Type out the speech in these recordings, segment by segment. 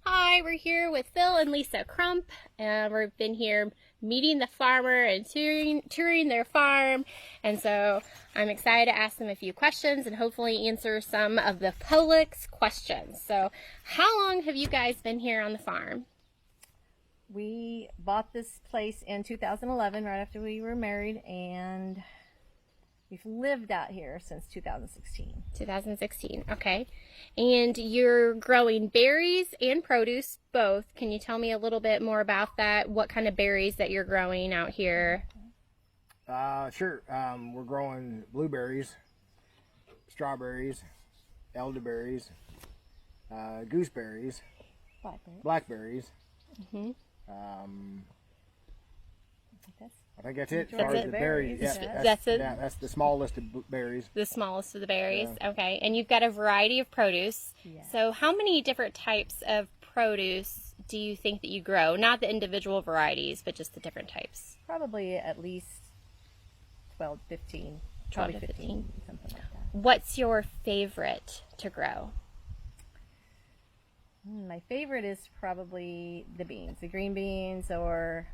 Hi, we're here with Phil and Lisa Crump, and we've been here meeting the farmer and touring their farm. And so I'm excited to ask them a few questions and hopefully answer some of the public's questions. So how long have you guys been here on the farm? We bought this place in 2011, right after we were married, and we've lived out here since 2016. 2016, okay. And you're growing berries and produce, both. Can you tell me a little bit more about that? What kind of berries that you're growing out here? Sure. We're growing blueberries, strawberries, elderberries, gooseberries, blackberries. Mm-hmm. I think that's it. As That's far as it. the berries, Berries, yeah, that's it? Yeah, that's the smallest of berries. The smallest of the berries, okay. And you've got a variety of produce. Yeah. So how many different types of produce do you think that you grow? Not the individual varieties, but just the different types. Probably at least 12, 15. 12 Probably to 15, something like that. What's your favorite to grow? My favorite is probably the beans, the green beans or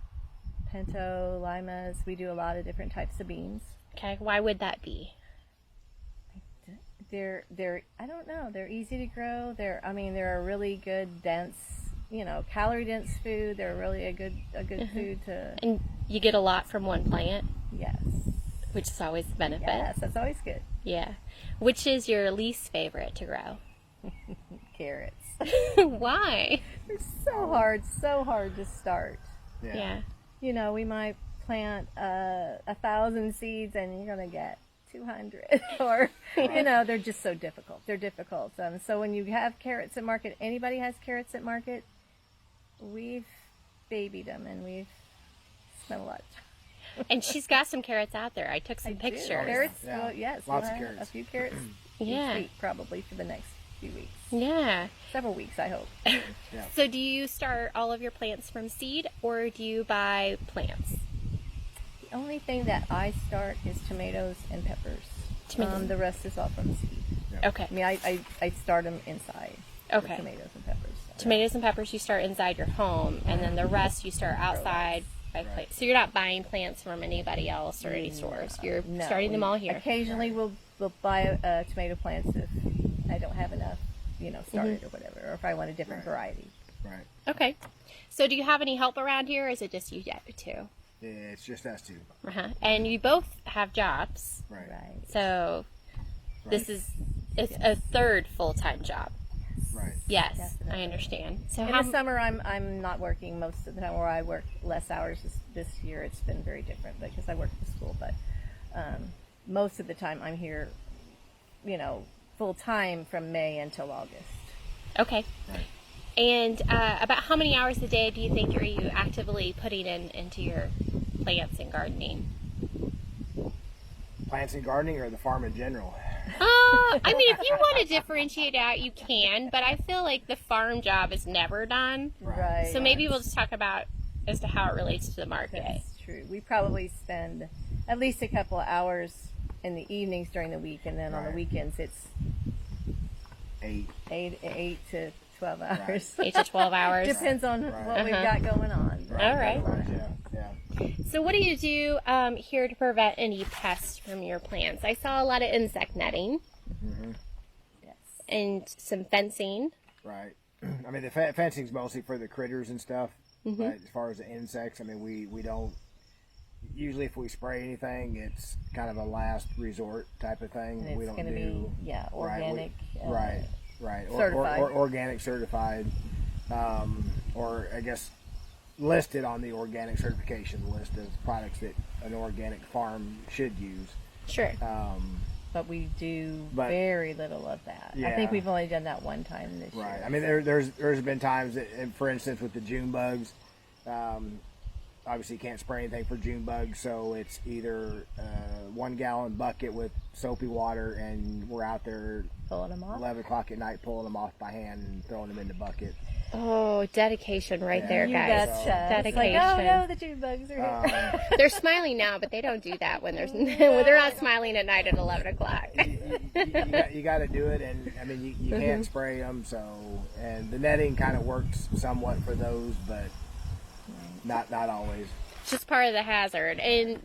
pinto, limas. We do a lot of different types of beans. Okay, why would that be? They're I don't know, they're easy to grow. They're a really good dense, calorie dense food. They're really a good food to. And you get a lot from one plant, Yes. which is always a benefit. Yes, that's always good. Yeah. Which is your least favorite to grow? Carrots. Why? They're so hard to start. Yeah. We might plant 1,000 seeds and you're gonna get 200, or they're just so difficult. They're difficult. So when you have carrots at market, anybody has carrots at market, we've babied them and we've spent a lot of time. And she's got some carrots out there. I took some pictures. Carrots, Yeah. well, yes, Lots we'll of have carrots. a few carrots Yeah. each week probably for the next few weeks. Yeah. Several weeks, I hope. So do you start all of your plants from seed, or do you buy plants? The only thing that I start is tomatoes and peppers. Tomatoes. The rest is all from seed. Okay. I mean, I start them inside. the Okay. Tomatoes and peppers. Tomatoes and peppers you start inside your home, and then the rest you start outside by plants. So you're not buying plants from anybody else or any stores. You're No, starting them all here. Occasionally we'll buy tomato plants if I don't have enough, started or whatever, or if I want a different variety. Right. Okay. So do you have any help around here, or is it just you two? Yeah, it's just us two. Uh-huh. And you both have jobs. Right. Right. So this is a third full-time job. Right. Yes, Definitely. I understand. So In how the summer, I'm not working most of the time, or I work less hours. This year, it's been very different because I work at the school. But most of the time, I'm here, full time from May until August. Okay. Right. And about how many hours a day do you think are you actively putting into your plants and gardening? Plants and gardening, or the farm in general? I mean, if you want to differentiate out, you can, but I feel like the farm job is never done. Right. So maybe we'll just talk about as to how it relates to the market. That's true. We probably spend at least a couple of hours in the evenings during the week, and then on the Right. weekends it's 8. 8 to 12 hours. 8 to 12 hours. Depends on what we've got going on. All right. Yeah. So what do you do here to prevent any pests from your plants? I saw a lot of insect netting Yes. and some fencing. Right. I mean, the fencing's mostly for the critters and stuff. But as far as the insects, I mean, we don't. Usually, if we spray anything, it's kind of a last resort type of thing. And We it's don't going to do be organic. right, or certified. or organic certified, or I guess listed on the organic certification list of products that an organic farm should use. Sure. But we do But- very little of that. I Yeah. think we've only done that one time this Right. year. I mean, there's been times that, and for instance, with the June bugs, obviously you can't spray anything for June bugs, so it's either 1 gallon bucket with soapy water, and we're out there Pulling them off. 11 o'clock at night pulling them off by hand and throwing them in the bucket. Oh, dedication right Yeah. there, You guys. betcha. It's like, oh no, the June bugs are here. They're smiling now, but they don't do that when there's when they're not smiling at night at 11 o'clock. you got to do it, and I mean you can't spray them. So, and the netting kind of works somewhat for those, but not always. It's just part of the hazard. And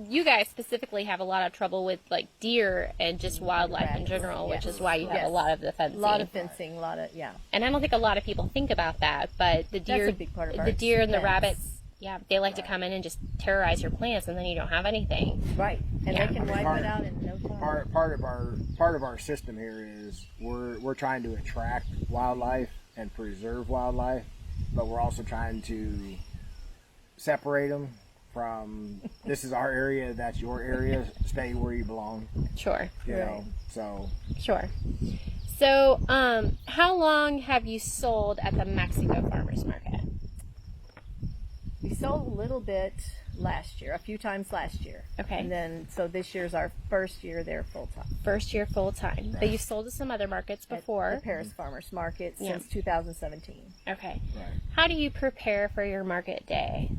you guys specifically have a lot of trouble with like deer and just wildlife in Rats, general, which yes. is why you have Yes. a lot of the fencing. A lot of fencing, a lot of, yeah. And I don't think a lot of people think about that, but the deer, a big part of the our deer and the expense. rabbits, yeah, they like to come in and just terrorize your plants, and then you don't have anything. Right. And Yeah. they can wipe Part- it out in no time. Part of our system here is we're trying to attract wildlife and preserve wildlife, but we're also trying to separate them from this is our area, that's your area, stay where you belong. Sure, You Right. know, so sure. So, how long have you sold at the Mexico Farmers Market? We sold a little bit last year, a few times last year. Okay. And then, so this year's our first year there full time. First year full time, but you've sold to some other markets At before. the Paris Farmers Market Yeah. since 2017. Okay. right. How do you prepare for your market day?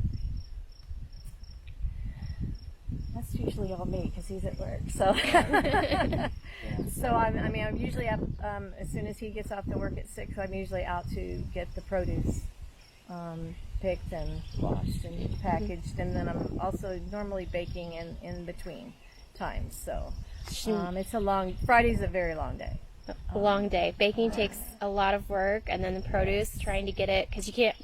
That's usually all me because he's at work. So, so I'm usually up as soon as he gets off to work at 6. I'm usually out to get the produce picked and washed and packaged, and then I'm also normally baking in between times. So it's a long. Friday's a very long day. A long day. Baking takes a lot of work, and then the produce, trying to get it, because you can't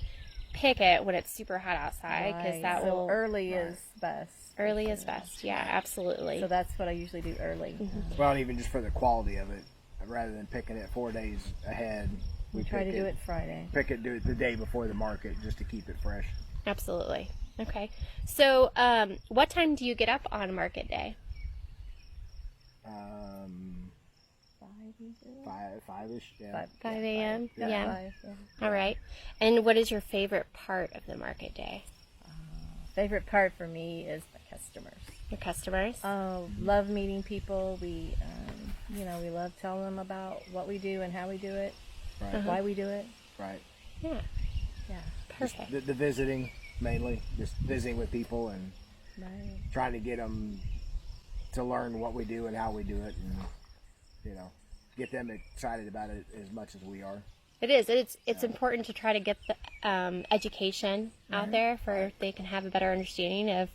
pick it when it's super hot outside, because Right. that So will. early is best. Early is best. Yeah, absolutely. So that's what I usually do early. Well, and even just for the quality of it, rather than picking it 4 days ahead, we Try to pick do it Friday. do it the day before the market just to keep it fresh. Absolutely. Okay. So, what time do you get up on market day? 5-ish, yeah. 5 a.m.? Yeah. Yeah. 5, yeah. All right. And what is your favorite part of the market day? Favorite part for me is the customers. Your customers? Love meeting people. We, we love telling them about what we do and how we do it, Right, why we do it. right. Yeah. Yeah. Perfect. The visiting, mainly, just visiting with people and Right. trying to get them to learn what we do and how we do it, and get them excited about it as much as we are. It is. It's important to try to get the education out there for they can have a better understanding of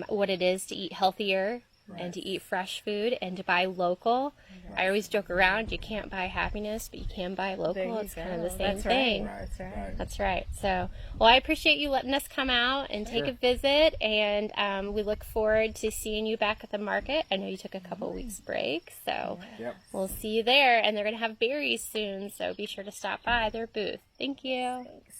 what it is to eat healthier and to eat fresh food and to buy local. I always joke around, you can't buy happiness, but you can buy There local. you It's kind of go. the same That's thing. Right. That's right. Right. That's right. So, well, I appreciate you letting us come out and take a visit, and we look forward to seeing you back at the market. I know you took a couple weeks break, so Yep. we'll see you there. And they're going to have berries soon, so be sure to stop by their booth. Thank you. Thanks.